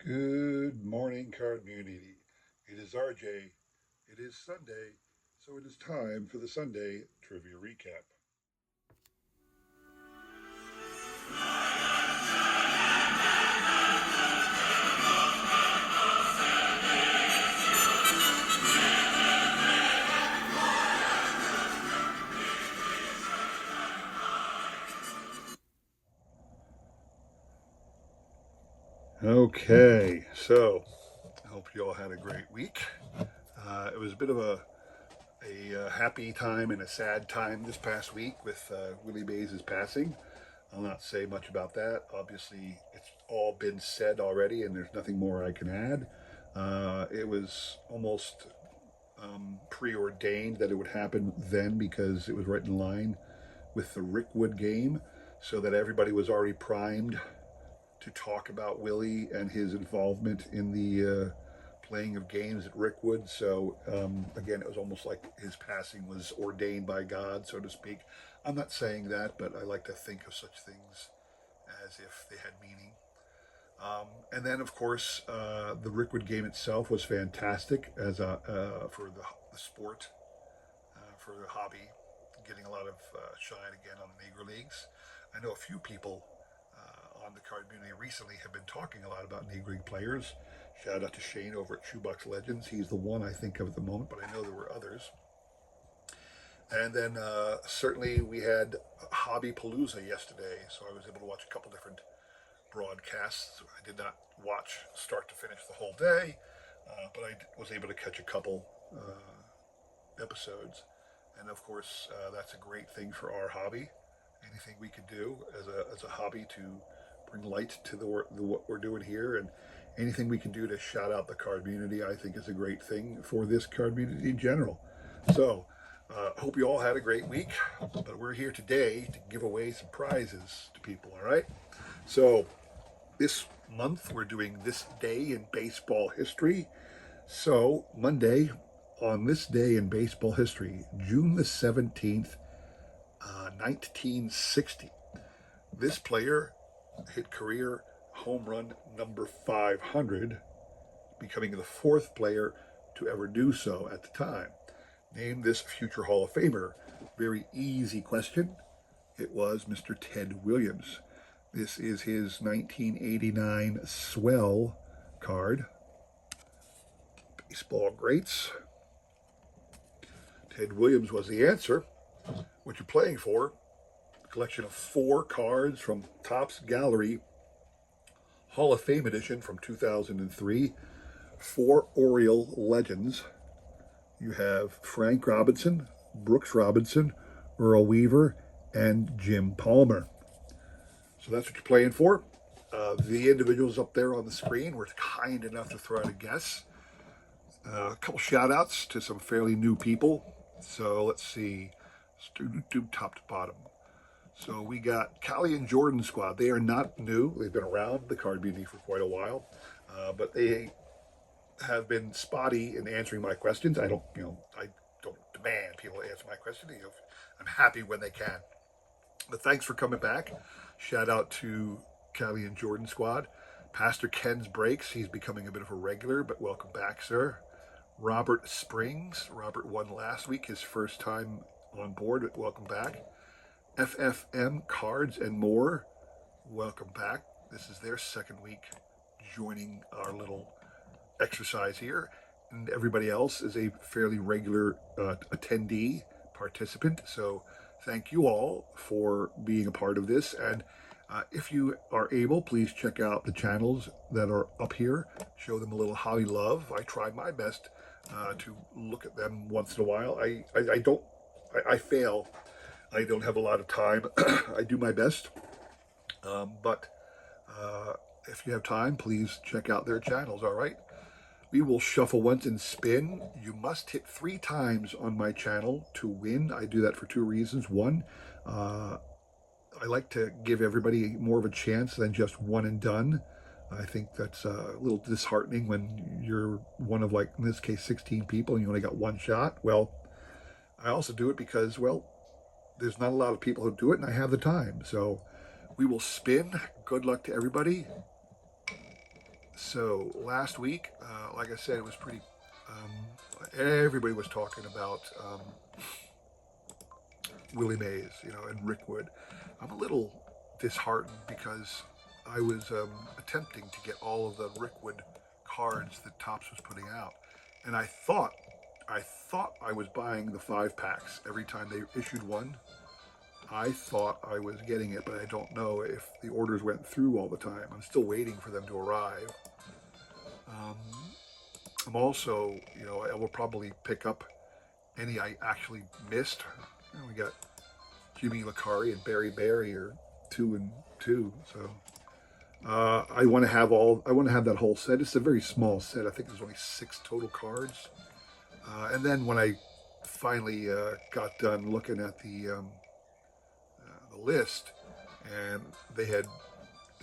Good morning, card community. It is RJ. It is Sunday, so it is time for the Sunday Trivia Recap. Okay, so I hope you all had a great week. It was a bit of a happy time and a sad time this past week with Willie Mays' passing. I'll not say much about that. Obviously, it's all been said already, and there's nothing more I can add. It was almost preordained that it would happen then because it was right in line with the Rickwood game, so that everybody was already primed to talk about Willie and his involvement in the playing of games at Rickwood. So again, it was almost like his passing was ordained by God, so to speak. I'm not saying that, but I like to think of such things as if they had meaning. And then, of course, the Rickwood game itself was fantastic as a for the sport, for the hobby, getting a lot of shine again on the Negro Leagues. I know a few people on the card community recently have been talking a lot about Negro League players. Shout out to Shane over at Shoebox Legends. He's the one I think of at the moment, but I know there were others. And then certainly we had Hobby Palooza yesterday, so I was able to watch a couple different broadcasts. I did not watch start to finish the whole day, but I was able to catch a couple episodes. And of course, that's a great thing for our hobby. Anything we could do as a hobby to bring light to what we're doing here, and anything we can do to shout out the card community, I think is a great thing for this card community in general. So, hope you all had a great week. But we're here today to give away some prizes to people. All right. So this month we're doing this day in baseball history. So Monday, on this day in baseball history, June the 17th, 1960, this player hit career home run number 500, becoming the fourth player to ever do so at the time. Name this future Hall of Famer. Very easy question. It was Mr. Ted Williams. This is his 1989 Swell card. Baseball greats. Ted Williams was the answer. What you're playing for, a collection of 4 cards from Topps Gallery Hall of Fame edition from 2003. 4 Oriole legends. You have Frank Robinson, Brooks Robinson, Earl Weaver, and Jim Palmer. So that's what you're playing for. The individuals up there on the screen were kind enough to throw out a guess. A couple shout outs to some fairly new people. So let's see. Let's do top to bottom. So we got Callie and Jordan squad. They are not new. They've been around the card community for quite a while. But they have been spotty in answering my questions. I don't demand people answer my questions. I'm happy when they can. But thanks for coming back. Shout out to Callie and Jordan squad. Pastor Ken's Breaks. He's becoming a bit of a regular, but welcome back, sir. Robert Springs. Robert won last week, his first time on board. Welcome back. FFM Cards and More. Welcome back. This is their second week joining our little exercise here. And everybody else is a fairly regular attendee, participant. So thank you all for being a part of this. And if you are able, please check out the channels that are up here. Show them a little hobby love. I try my best to look at them once in a while. I fail. I don't have a lot of time. I do my best. But if you have time, please check out their channels, all right? We will shuffle once and spin. You must hit 3 times on my channel to win. I do that for 2 reasons. One, I like to give everybody more of a chance than just one and done. I think that's a little disheartening when you're one of, like, in this case, 16 people and you only got 1 shot. Well, I also do it because, well, there's not a lot of people who do it and I have the time. So we will spin. Good luck to everybody. So last week, like I said, it was pretty. Everybody was talking about Willie Mays, and Rick Wood. I'm a little disheartened because I was attempting to get all of the Rick Wood cards that Topps was putting out, and I thought I was buying the 5 packs every time they issued one. I thought I was getting it, but I don't know if the orders went through all the time. I'm still waiting for them to arrive. Um, I'm also, I will probably pick up any I actually missed. We got Jimmy Lakari and Barry Barry are 2 and 2. So I want to have that whole set. It's a very small set. I think there's only 6 total cards. And then when I finally got done looking at the list, and they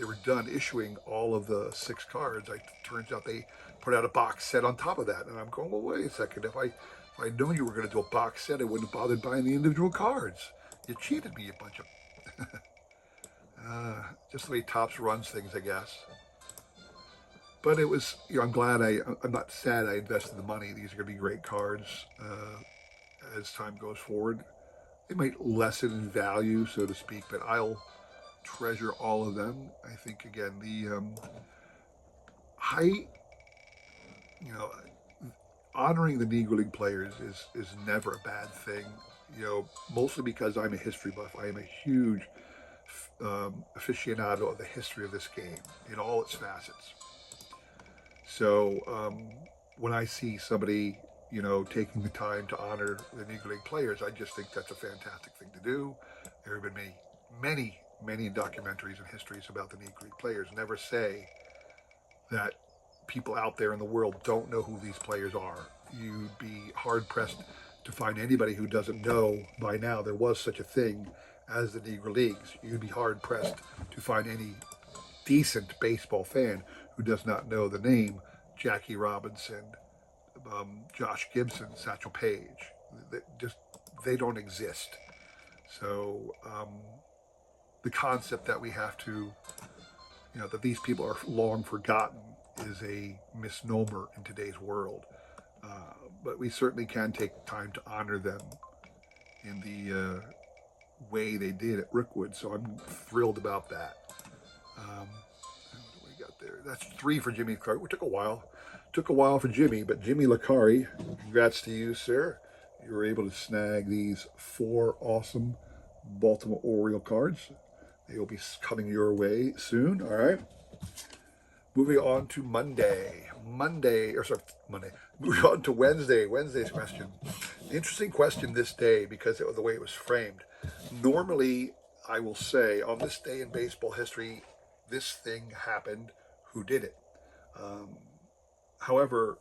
were done issuing all of the 6 cards. Turns out they put out a box set on top of that, and I'm going, well, wait a second. If I'd known you were going to do a box set, I wouldn't have bothered buying the individual cards. You cheated me, you bunch of just the way Topps runs things, I guess. But it was, I'm glad I'm not sad I invested the money. These are going to be great cards as time goes forward. They might lessen in value, so to speak, but I'll treasure all of them. I think again the high, you know, honoring the Negro League players is never a bad thing. Mostly because I'm a history buff. I am a huge aficionado of the history of this game in all its facets. So when I see somebody, taking the time to honor the Negro League players, I just think that's a fantastic thing to do. There have been many documentaries and histories about the Negro League players. Never say that people out there in the world don't know who these players are. You'd be hard pressed to find anybody who doesn't know by now there was such a thing as the Negro Leagues. You'd be hard pressed to find any decent baseball fan who does not know the name Jackie Robinson, Josh Gibson, Satchel Paige. They don't exist. So the concept that we have to, that these people are long forgotten is a misnomer in today's world. But we certainly can take time to honor them in the way they did at Rickwood. So I'm thrilled about that. What do we got there? That's 3 for Jimmy Lakari. It took a while. Took a while for Jimmy, but Jimmy Lakari, congrats to you, sir. You were able to snag these 4 awesome Baltimore Oriole cards. They will be coming your way soon. All right. Moving on to Monday. Monday. Moving on to Wednesday. Wednesday's question. Interesting question this day because of the way it was framed. Normally, I will say on this day in baseball history, this thing happened. Who did it? However,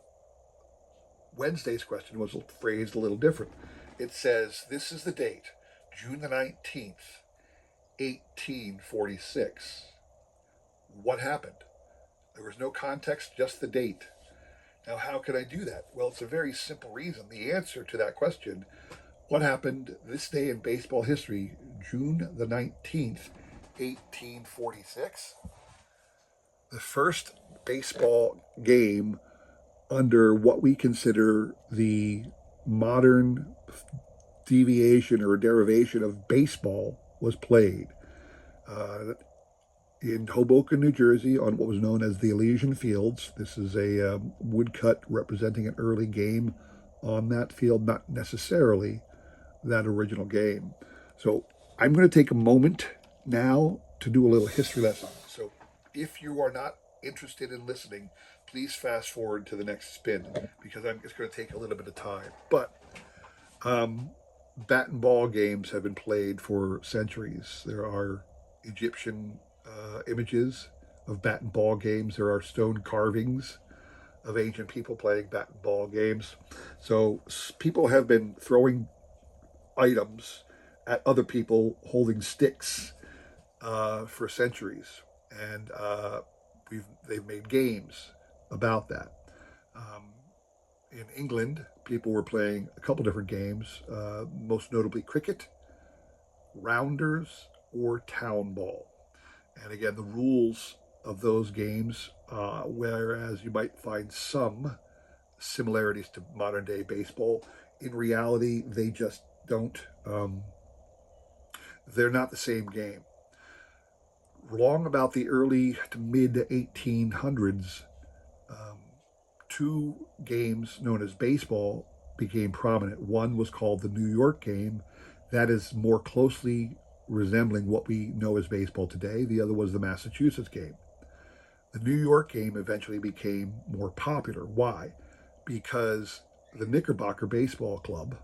Wednesday's question was phrased a little different. It says, this is the date, June the 19th, 1846. What happened? There was no context, just the date. Now, how could I do that? Well, it's a very simple reason. The answer to that question, what happened this day in baseball history, June the 19th, 1846? The first baseball game under what we consider the modern deviation or derivation of baseball was played in Hoboken, New Jersey, on what was known as the Elysian Fields. This is a woodcut representing an early game on that field, not necessarily that original game. So I'm going to take a moment now to do a little history lesson. So if you are not interested in listening, please fast forward to the next spin because it's going to take a little bit of time. But bat and ball games have been played for centuries. There are Egyptian images of bat and ball games. There are stone carvings of ancient people playing bat and ball games. So people have been throwing items at other people holding sticks for centuries, and they've made games about that. In England, people were playing a couple different games, most notably cricket, rounders, or town ball. And again, the rules of those games, whereas you might find some similarities to modern day baseball. In reality, they just don't. They're not the same game. Long about the early to mid 1800s, um, two games known as baseball became prominent. One was called the New York game, that is more closely resembling what we know as baseball today. The other was the Massachusetts game. The New York game eventually became more popular. Why? Because the Knickerbocker Baseball Club,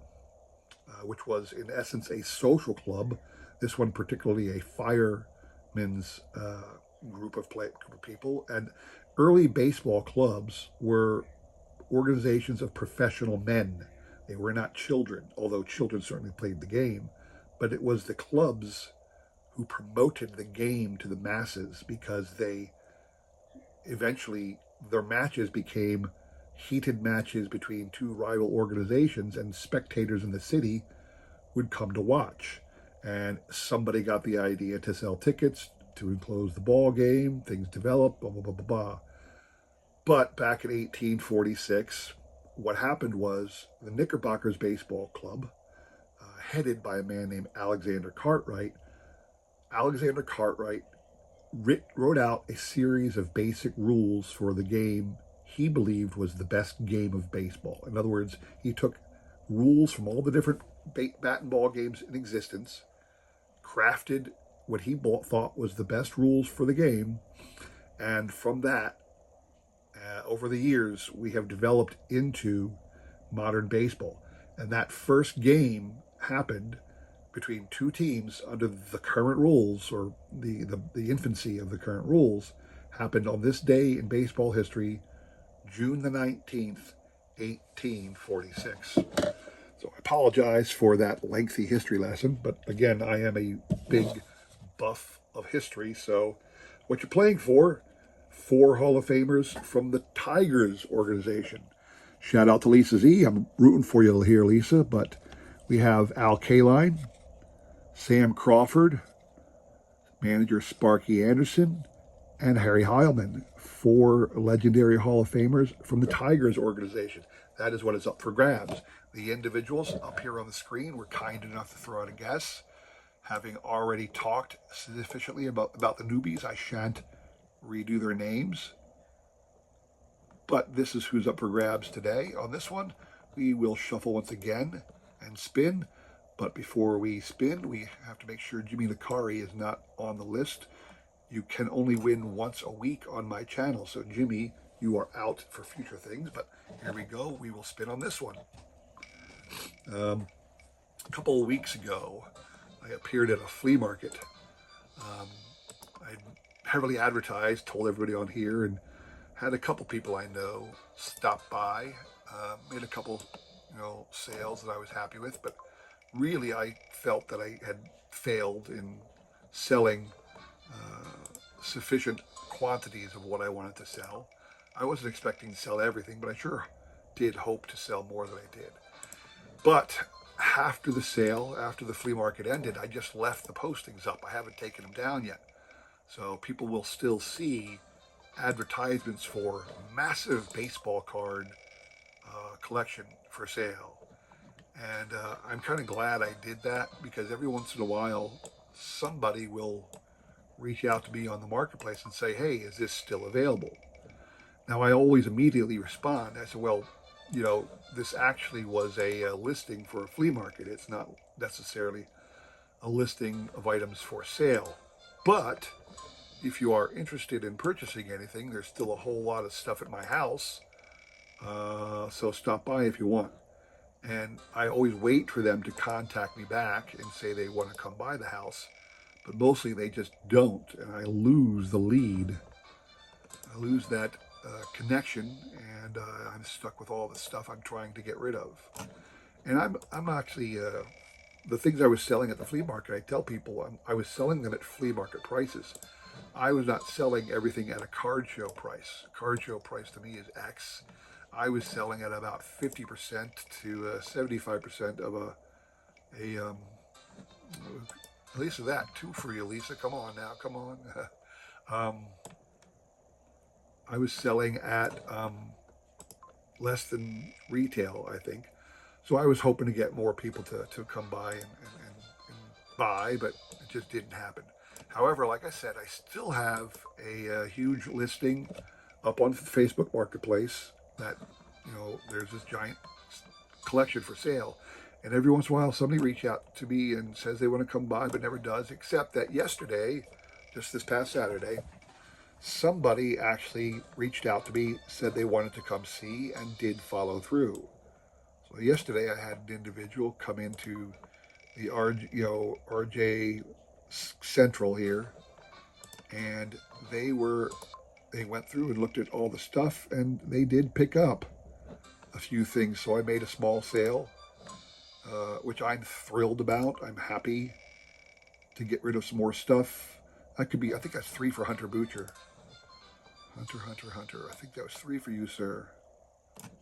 which was in essence a social club, this one particularly a firemen's group of people, and early baseball clubs were organizations of professional men. They were not children, although children certainly played the game, but it was the clubs who promoted the game to the masses because they eventually, their matches became heated matches between two rival organizations, and spectators in the city would come to watch. And somebody got the idea to sell tickets to enclose the ball game. Things developed, blah, blah, blah, blah, blah. But back in 1846, what happened was the Knickerbockers Baseball Club, headed by a man named Alexander Cartwright wrote out a series of basic rules for the game he believed was the best game of baseball. In other words, he took rules from all the different bat and ball games in existence, crafted what he thought was the best rules for the game, and from that, over the years, we have developed into modern baseball. And that first game happened between two teams under the current rules, or the infancy of the current rules, happened on this day in baseball history, June the 19th, 1846. So I apologize for that lengthy history lesson, but again, I am a big buff of history. So what you're playing for, four Hall of Famers from the Tigers organization. Shout out to Lisa Z. I'm rooting for you here, Lisa, but we have Al Kaline, Sam Crawford, manager Sparky Anderson, and Harry Heilman, four legendary Hall of Famers from the Tigers organization. That is what is up for grabs. The individuals up here on the screen were kind enough to throw out a guess. Having already talked sufficiently about the newbies, I shan't redo their names. But this is who's up for grabs today. On this one, we will shuffle once again and spin. But before we spin, we have to make sure Jimmy Licari is not on the list. You can only win once a week on my channel. So Jimmy, you are out for future things. But here we go. We will spin on this one. A couple of weeks ago, I appeared at a flea market. I heavily advertised, told everybody on here, and had a couple people I know stop by, made a couple, sales that I was happy with, but really I felt that I had failed in selling sufficient quantities of what I wanted to sell. I wasn't expecting to sell everything, but I sure did hope to sell more than I did. But after the sale, after the flea market ended, I just left the postings up. I haven't taken them down yet. So people will still see advertisements for massive baseball card collection for sale. And I'm kind of glad I did that, because every once in a while, somebody will reach out to me on the marketplace and say, hey, is this still available? Now, I always immediately respond. I said, well, this actually was a listing for a flea market. It's not necessarily a listing of items for sale. But if you are interested in purchasing anything, there's still a whole lot of stuff at my house. So stop by if you want. And I always wait for them to contact me back and say they want to come by the house. But mostly they just don't, and I lose the lead. I lose that connection, and I'm stuck with all the stuff I'm trying to get rid of. And I'm actually, the things I was selling at the flea market, I tell people I was selling them at flea market prices. I was not selling everything at a card show price. Card show price to me is X. I was selling at about 50% to 75% of Lisa, that too for you, Lisa. Come on now, come on. I was selling at less than retail, I think. So I was hoping to get more people to come by and buy, but it just didn't happen. However, like I said, I still have a huge listing up on Facebook Marketplace that, there's this giant collection for sale. And every once in a while, somebody reaches out to me and says they want to come by, but never does, except that yesterday, just this past Saturday, somebody actually reached out to me, said they wanted to come see, and did follow through. So yesterday, I had an individual come into the RJ Central here, and they went through and looked at all the stuff, and they did pick up a few things. So I made a small sale, which I'm thrilled about. I'm happy to get rid of some more stuff. I think that's 3 for Hunter Butcher. Hunter. I think that was 3 for you, sir.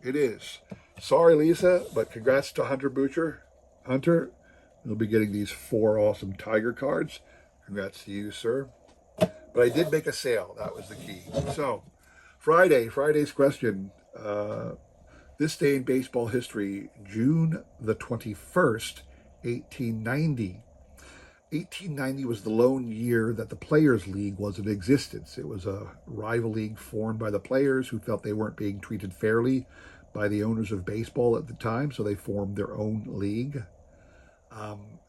It is. Sorry, Lisa, but congrats to Hunter Butcher. Hunter, you'll be getting these 4 awesome Tiger cards. Congrats to you, sir. But I did make a sale. That was the key. So, Friday's question. This day in baseball history, June the 21st, 1890. 1890 was the lone year that the Players League was in existence. It was a rival league formed by the players who felt they weren't being treated fairly by the owners of baseball at the time, so they formed their own league.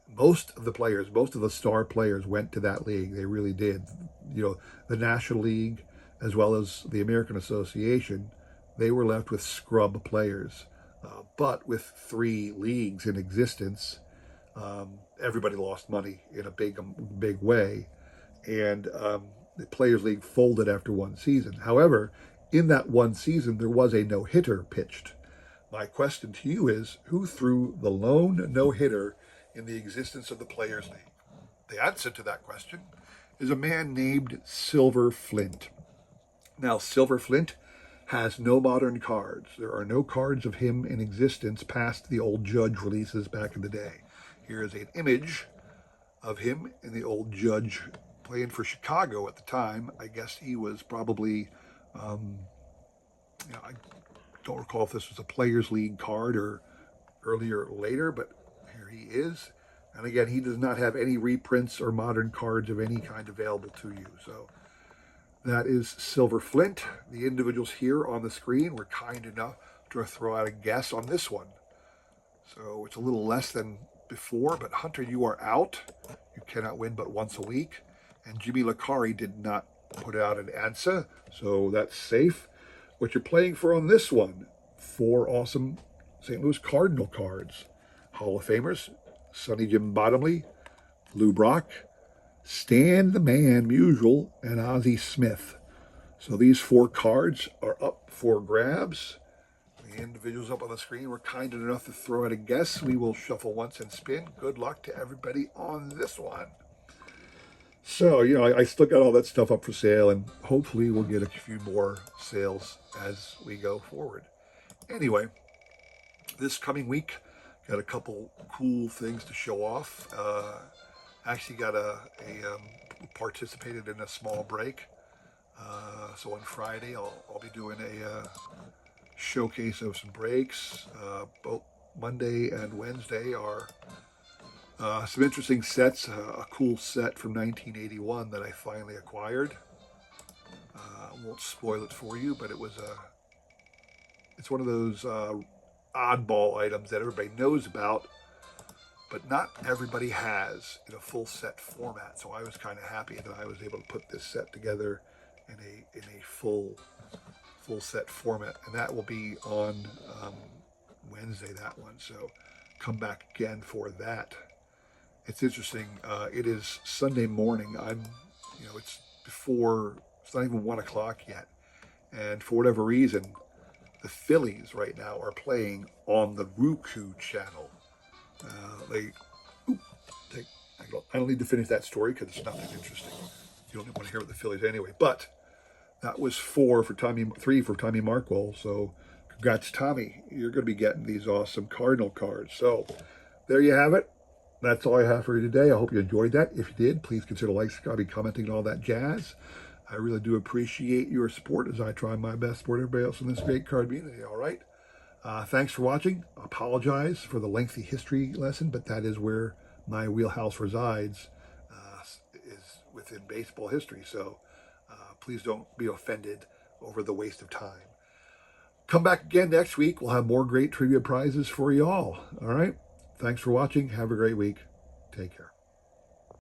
Most of the star players went to that league. They really did. The National League, as well as the American Association, they were left with scrub players. But with 3 leagues in existence, everybody lost money in a big way. And the Players League folded after 1 season. However, in that 1 season, there was a no-hitter pitched. My question to you is, who threw the lone no-hitter in the existence of the Players League? The answer to that question is a man named Silver Flint. Now, Silver Flint has no modern cards. There are no cards of him in existence past the old Judge releases back in the day. Here is an image of him in the old Judge playing for Chicago at the time. I guess he was probably, I don't recall if this was a Players League card or earlier or later, but here he is. And again, he does not have any reprints or modern cards of any kind available to you. So that is Silver Flint. The individuals here on the screen were kind enough to throw out a guess on this one. So it's a little less than before, but Hunter, you are out. You cannot win but once a week. And Jimmy Lacari did not put out an answer, so that's safe. What you're playing for on this one, 4 awesome St. Louis Cardinal cards. Hall of Famers, Sonny Jim Bottomley, Lou Brock, Stan the Man Musial, and Ozzie Smith. So these 4 cards are up for grabs. The individuals up on the screen were kind enough to throw out a guess. We will shuffle once and spin. Good luck to everybody on this one. So, I still got all that stuff up for sale, and hopefully we'll get a few more sales as we go forward. Anyway, this coming week, got a couple cool things to show off. Actually got participated in a small break. So on Friday, I'll be doing a showcase of some breaks. Both Monday and Wednesday are some interesting sets. A cool set from 1981 that I finally acquired. I won't spoil it for you, but it's one of those oddball items that everybody knows about, but not everybody has in a full set format. So I was kind of happy that I was able to put this set together in a full set format, and that will be on Wednesday, that one. So come back again for that. It's interesting. It is Sunday morning. It's not even 1 o'clock yet, and for whatever reason, the Phillies right now are playing on the Roku channel. I don't need to finish that story because it's nothing interesting. You don't want to hear about the Phillies anyway. But that was 3 for Tommy Markwell. So congrats, Tommy. You're going to be getting these awesome Cardinal cards. So there you have it. That's all I have for you today. I hope you enjoyed that. If you did, please consider liking, subscribing, commenting, and all that jazz. I really do appreciate your support as I try my best to support everybody else in this great card community. All right. Thanks for watching. I apologize for the lengthy history lesson, but that is where my wheelhouse resides, is within baseball history. So please don't be offended over the waste of time. Come back again next week. We'll have more great trivia prizes for you all. All right. Thanks for watching. Have a great week. Take care.